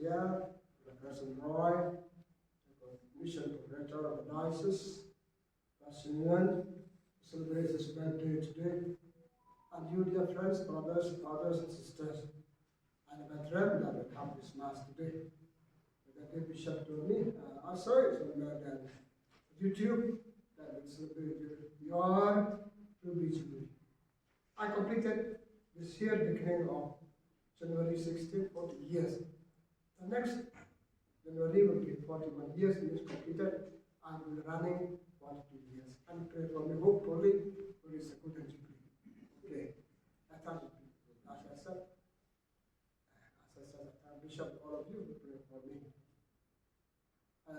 here, Cousin Roy, Mission Director of the Diocese, Pastor Nguyen, celebrates his birthday today. And you, dear friends, brothers, fathers, and sisters, and the brethren that will come this Mass today. The Bishop told me, I saw it on YouTube, that will celebrate your Jubilee Jubilee. I completed this year, beginning of January 16, 40 years. The next January will be 41 years, it is completed. I will be running 42 years. And pray for me, hopefully, it is a good Jubilee. Okay, I thank you. As I said, I thank Bishop, all of you who pray for me. And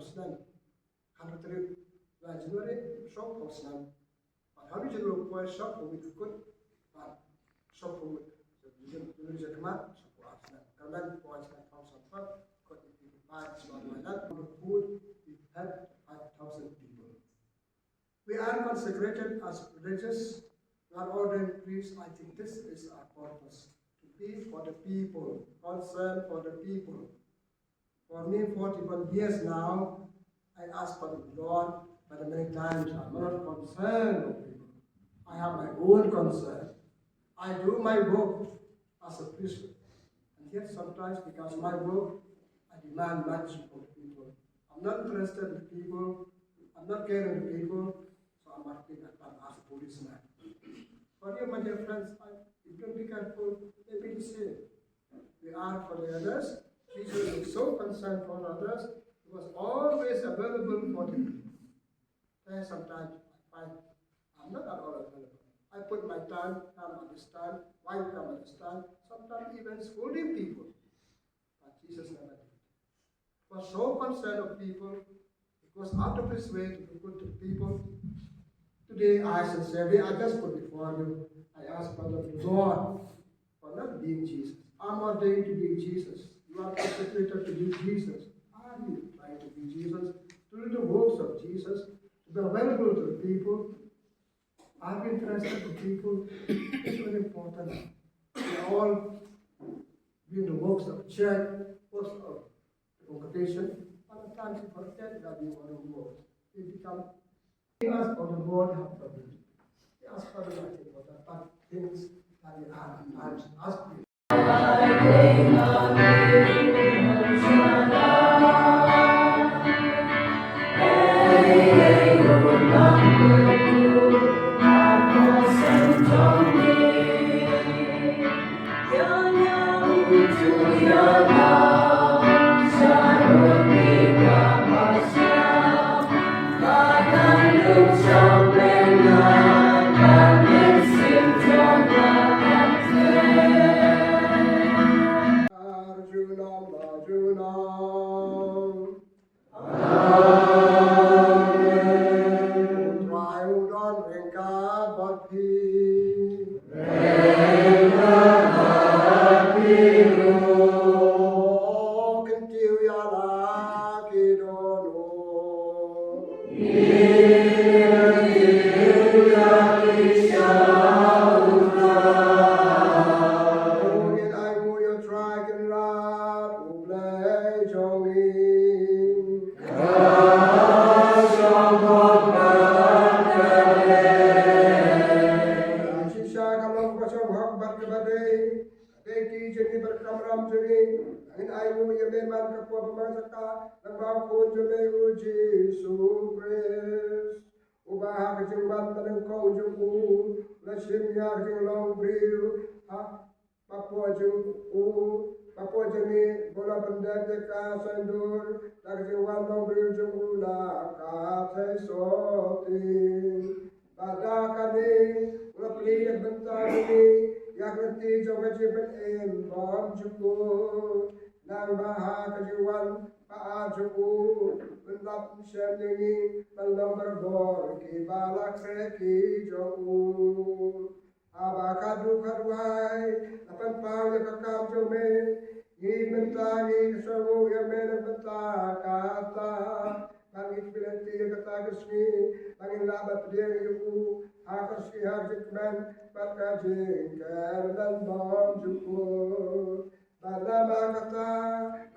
Snem, 103 January, shop for Snem. But how did you know where shop for me to good? But shop for me, you can come out, shop for us. Come then, boys can come some fun, because if you buy small like that, for the food, we had 5,000 people. We are consecrated as religious, we are ordained priests. I think this is our purpose, to be for the people, concerned for the people. For me, 41 years now, I ask for the Lord, but many times I'm not concerned with people. I have my own concern. I do my work as a priest. And yet sometimes, because of my work, I demand much from people. I'm not interested in people. I'm not caring for people. So I'm acting as a policeman. For you, my dear friends, you can be careful. Maybe the same. We are for the others. Jesus was so concerned for others. He was always available for the people. Then sometimes I find I'm not at all available. I put my time, come understand, wife come understand, sometimes even scolding people. But Jesus never did. He was so concerned of people, he goes out of his way to be good to people. Today, I sincerely, I just put before you, I ask for the Lord for not being Jesus. I'm ordained to be Jesus. You are consecrated to be Jesus. Are you trying to be Jesus? To do the works of Jesus? To be available to the people? Are you interested in people? It's very important. We are all doing the works of church, works of the congregation. Sometimes you forget that you are the work. We become, we ask for the Lord help for you. We ask for the right thing, but things that we are sometimes asking. Jinglong bola pendek sendur, wan soti. Pada kani, pelih bentar ini, yang nanti coba cipen bom cukup, nang bahas kejuan Benlap ini malam berbor kibala kreki jauh. Abakadu kaduai, apan pau ya kakam jome, ni mentani kesawu ya mena benta kata, bangit bilati ya kata kesni, bangin labat dia yuku, akas ki harjikman, bakajing kerdan bom jukur. Bala kata,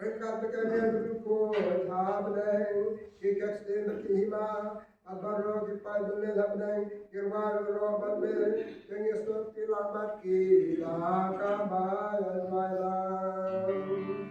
rekat kalian berduku, Sohblei, kikat stem berkihima, abaro kipai dule labneng, kirwal robat le, yang yestot kilamat kita kabayan mailang.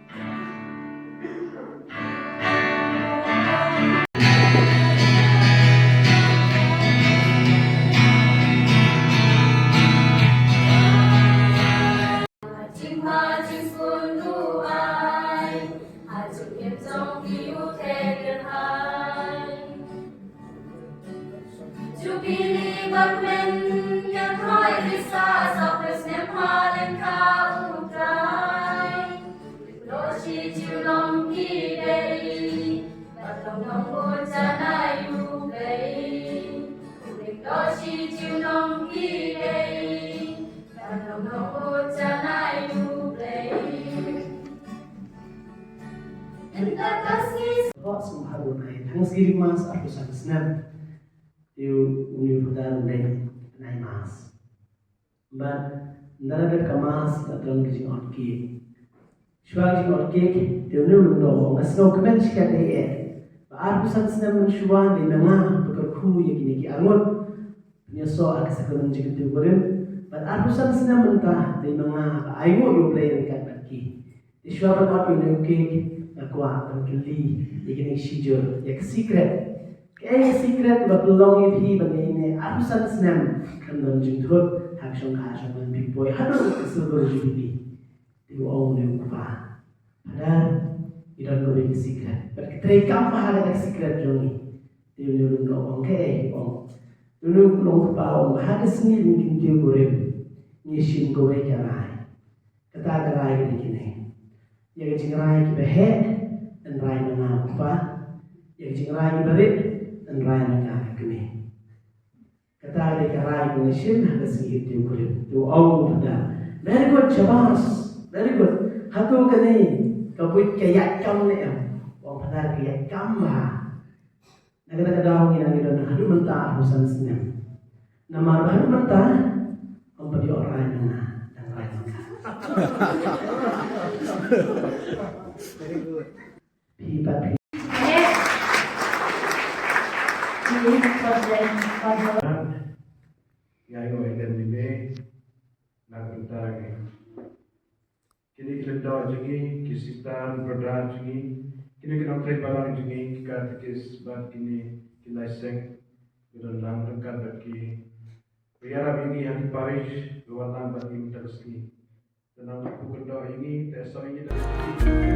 Jubilee Bagmen yang hoi bisa Sohblei Snem halen kau utrai Loshi Jinglong Hidei Batong nongbo janai ublei Loshi Jinglong Hidei Batong nongbo janai ublei Mynta kasih Rasul harunai Thanksgiving Mass aku sang Snem you universitas lain naik mas, but dalam kemas dalam kerja orki, syuaji orki dia Lyngdoh ngasih komen sikat dia, aku sang Snem syuah di mana bekerja yang kini angut, nyeso aku sekarang juga tu berim, but aku sang Snem mentah di mana ayu you play dekat berki, di syuah berkat you orki aku akan keli, yang kini sijur, yang secret. Kaya secret berpeluang ini bagaimana aku sang Snem kandang jenggot haksong kasong dan bipoy hadur keseluruh jubilee di uang di upah padahal tidak boleh secret berketerekam pahala secret jongi di Lyngdoh kaya uang dulu long pau bahasa seni mungkin dia goreng nyisim gowe karai kata karai begini yang jengrai kibehe dan rai mengapa yang jengrai kiberit dan rai mengapa kini kata ada karai mengisim ada sihir dia goreng tu awal pada very good shabas very good hatu kini kabut kayak kam ni orang pada kayak kam bah nak daw ni nak kita hadu mentah husan Snem nama hadu mentah orang pada orang mana dan rai mengapa very good people Yayo eden dime nak bentar kini Lyngdoh jengi kisitan berdar jengi kini kena trik balang jengi kikat kis bat kini kilaiseng dan lang dekat bagi biara ini yang Paris luar lang bagi Mynta dan aku Lyngdoh ini tesoi ini